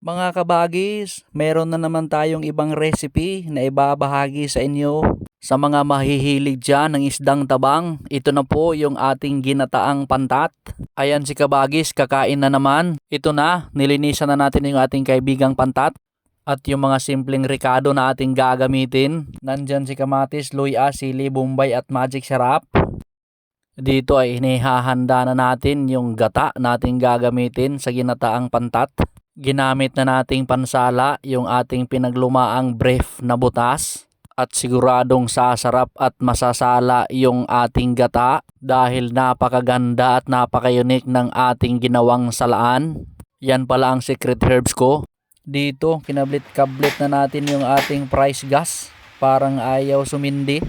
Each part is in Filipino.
Mga kabagis, meron na naman tayong ibang recipe na ibabahagi sa inyo. Sa mga mahihilig dyan ng isdang tabang, ito na po yung ating ginataang pantat. Ayan si kabagis, kakain na naman. Ito na, nilinisan na natin yung ating kaibigang pantat. At yung mga simpleng ricado na ating gagamitin. Nandyan si kamatis, luya, sili, bombay at magic sarap. Dito ay inihahanda na natin yung gata nating gagamitin sa ginataang pantat. Ginamit na nating pansala yung ating pinaglumaang brief na butas at siguradong sasarap at masasala yung ating gata dahil napakaganda at napaka-unique ng ating ginawang salaan. Yan pala ang secret herbs ko. Dito kinablit-kablit na natin yung ating price gas, parang ayaw sumindi.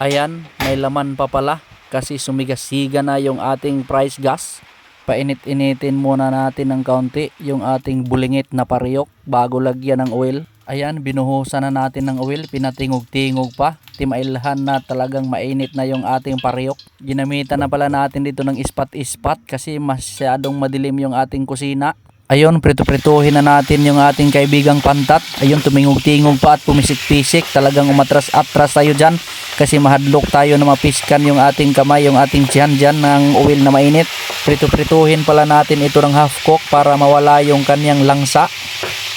Ayan, may laman pa pala kasi sumigasiga na yung ating price gas. Painit-initin muna natin ng kaunti yung ating bulingit na pariyok bago lagyan ng oil. Ayan, binuhusan na natin ng oil, pinatingog-tingog pa. Timailhan na talagang mainit na yung ating pariyok. Ginamitan na pala natin dito ng ispat-ispat kasi masyadong madilim yung ating kusina. Ayun, prito-prituhin na natin yung ating kaibigang pantat. Ayun, tumingog-tingog pa at pumisik-pisik. Talagang umatras-atras tayo dyan kasi mahadlok tayo na mapiskan yung ating kamay, yung ating tiyan dyan ng oil na mainit. Prito-prituhin pala natin ito ng half cook para mawala yung kanyang langsa.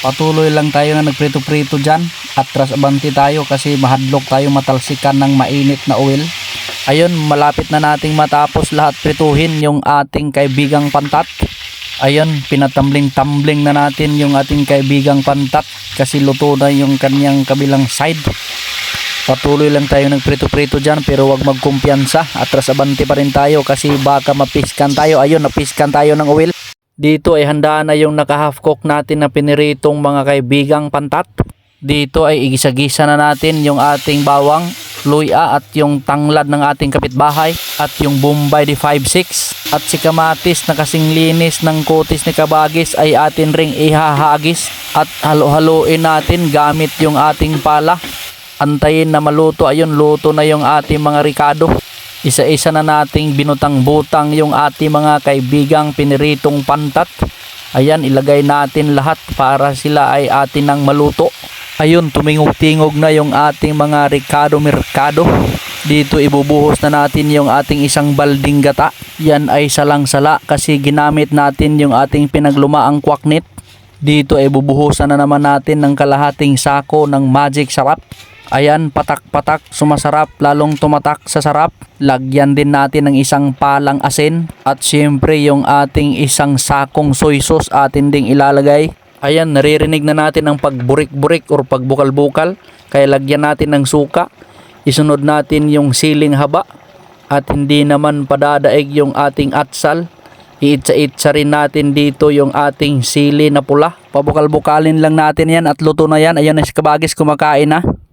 Patuloy lang tayo na nagprito-prito dyan. Atras abanti tayo kasi mahadlok tayo matalsikan ng mainit na oil. Ayun, malapit na nating matapos lahat prituhin yung ating kaibigang pantat. Ayun, pinatambling-tambling na natin yung ating kaibigang pantat kasi luto na yung kanyang kabilang side. Patuloy lang tayo nagprito-prito dyan pero wag magkumpiyansa. Atras abanti pa rin tayo kasi baka mapiskan tayo. Ayun, napiskan tayo ng oil. Dito ay handa na yung naka-half cook natin na piniritong mga kaibigang pantat. Dito ay igisa-gisa na natin yung ating bawang, luya at yung tanglad ng ating kapitbahay at yung bombay di 5-6 at si kamatis na kasing linis ng kutis ni kabagis ay atin ring ihahagis at halo-haloin natin gamit yung ating pala. Antayin na maluto. Ayun, luto na yung ating mga ricado. Isa-isa na nating binutang-butang yung ating mga kaibigang piniritong pantat. Ayan, ilagay natin lahat para sila ay atin nang maluto. Ayun, tumingog-tingog na yung ating mga ricado mercado. Dito ibubuhos na natin yung ating isang balding gata. Yan ay salang-sala kasi ginamit natin yung ating pinaglumaang kwaknit. Dito ay bubuhusan na naman natin ng kalahating sako ng magic sarap. Ayan, patak-patak, sumasarap, lalong tumatak sa sarap. Lagyan din natin ng isang palang asin. At syempre yung ating isang sakong soy sauce atin ding ilalagay. Ayan, naririnig na natin ang pagburik-burik or pagbukal-bukal. Kaya lagyan natin ng suka. Isunod natin yung siling haba. At hindi naman padadaig yung ating atsal. Iitsa-itsa rin natin dito yung ating sili na pula. Pabukal-bukalin lang natin yan at luto na yan. Ayan na si kabagis, kumakain na.